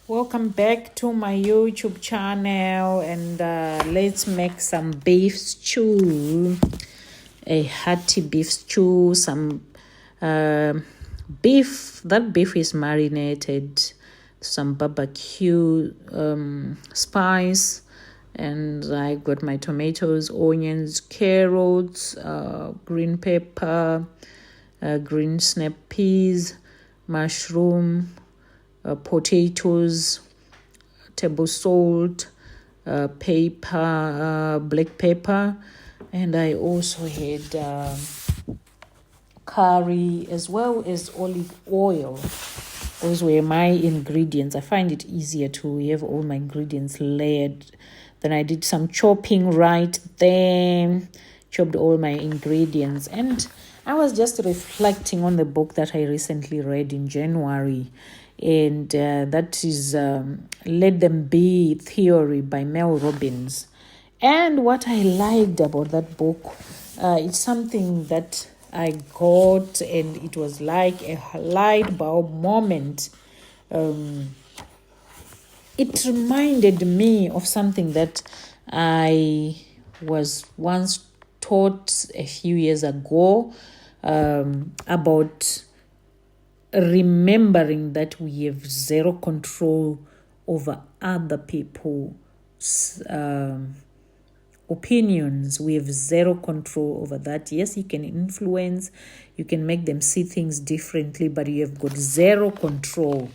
Welcome back to my YouTube channel, and let's make some beef stew, a hearty beef stew. Some beef, that beef is marinated, some barbecue spice, and I got my tomatoes, onions, carrots, green pepper, green snap peas, mushroom, potatoes, table salt, pepper, black pepper, and I also had curry as well as olive oil. Those were my ingredients. I find it easier to have all my ingredients layered. Then I did some chopping right there, chopped all my ingredients, and I was just reflecting on the book that I recently read in January, and that is Let Them Be Theory by Mel Robbins. And what I liked about that book, it's something that I got, and it was like a light bulb moment. It reminded me of something that I was once taught a few years ago, about remembering that we have zero control over other people's opinions. We have zero control over that. Yes, you can influence, you can make them see things differently, but you have got zero control.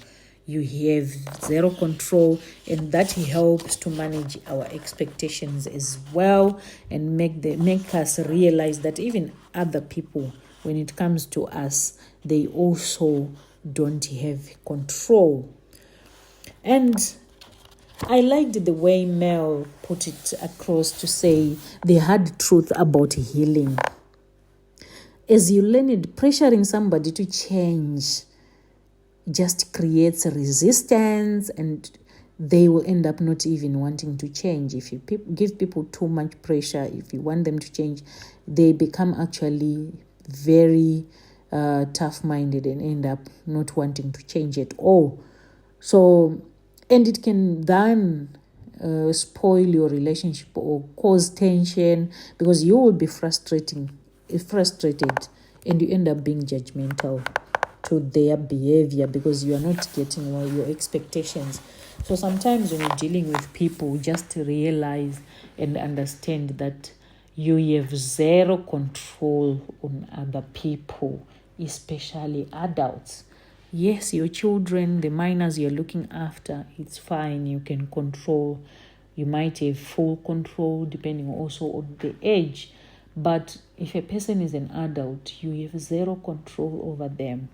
You have zero control, and that helps to manage our expectations as well, and make us realize that even other people, when it comes to us, they also don't have control. And I liked the way Mel put it across to say the hard truth about healing. As you learn it, pressuring somebody to change just creates a resistance, and they will end up not even wanting to change. If you give people too much pressure, if you want them to change, they become actually very tough-minded and end up not wanting to change at all. So, and it can then spoil your relationship or cause tension, because you will be frustrated, and you end up being judgmental to their behavior because you are not getting your expectations. So sometimes when you're dealing with people, just realize and understand that you have zero control on other people, especially adults. Yes, your children, the minors you're looking after, it's fine. You can control. You might have full control depending also on the age. But if a person is an adult, you have zero control over them.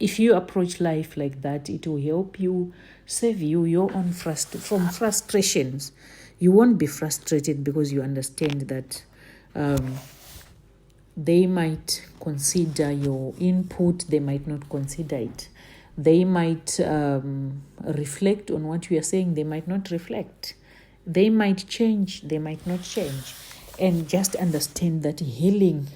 If you approach life like that, it will help you save you your own from frustrations. You won't be frustrated because you understand that they might consider your input, they might not consider it. They might reflect on what you are saying, they might not reflect. They might change, they might not change. And just understand that healing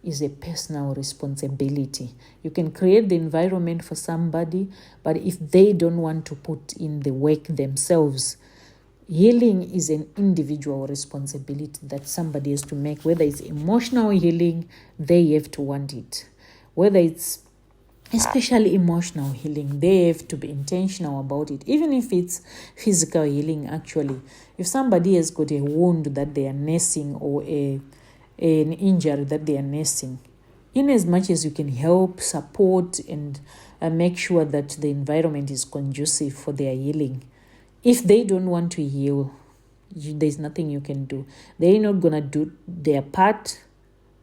is a personal responsibility. You can create the environment for somebody, but if they don't want to put in the work themselves, healing is an individual responsibility that somebody has to make. Whether it's emotional healing, they have to want it. Whether it's especially emotional healing, they have to be intentional about it. Even if it's physical healing, actually. If somebody has got a wound that they are nursing, or an injury that they are nursing, in as much as you can help, support, and make sure that the environment is conducive for their healing, if they don't want to heal, there's nothing you can do. They're not going to do their part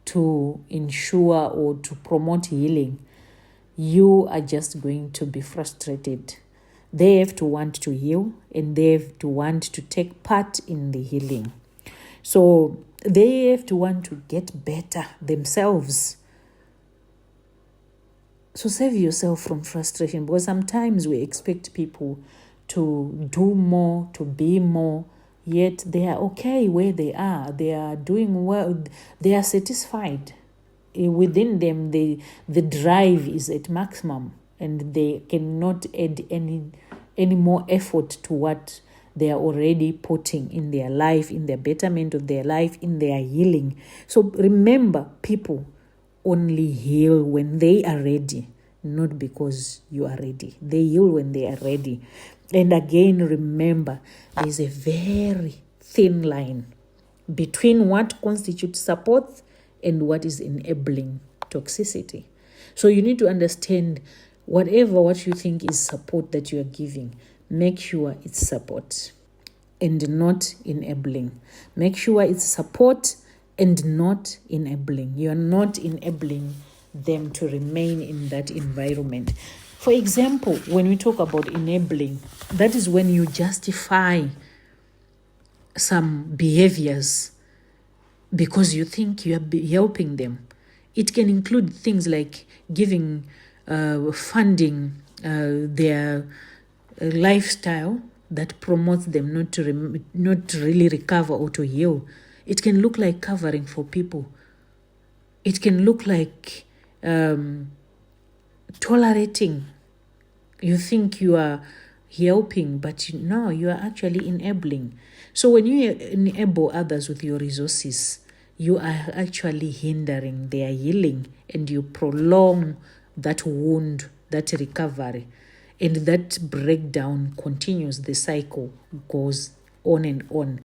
to ensure or to promote healing. You are just going to be frustrated. They have to want to heal, and they have to want to take part in the healing. So they have to want to get better themselves. So save yourself from frustration, because sometimes we expect people to do more, to be more, yet they are okay where they are. They are doing well. They are satisfied. Within them, the drive is at maximum, and they cannot add any more effort to what they are already putting in their life, in the betterment of their life, in their healing. So remember, people only heal when they are ready, not because you are ready. They heal when they are ready. And again, remember, there's a very thin line between what constitutes support and what is enabling toxicity. So you need to understand what you think is support that you are giving, make sure it's support and not enabling. Make sure it's support and not enabling. You are not enabling them to remain in that environment. For example, when we talk about enabling, that is when you justify some behaviors because you think you are helping them. It can include things like giving, funding their lifestyle that promotes them not to really recover or to heal. It can look like covering for people. It can look like tolerating. You think you are helping, but no, you are actually enabling. So when you enable others with your resources, you are actually hindering their healing, and you prolong that wound, that recovery, and that breakdown continues. The cycle goes on and on.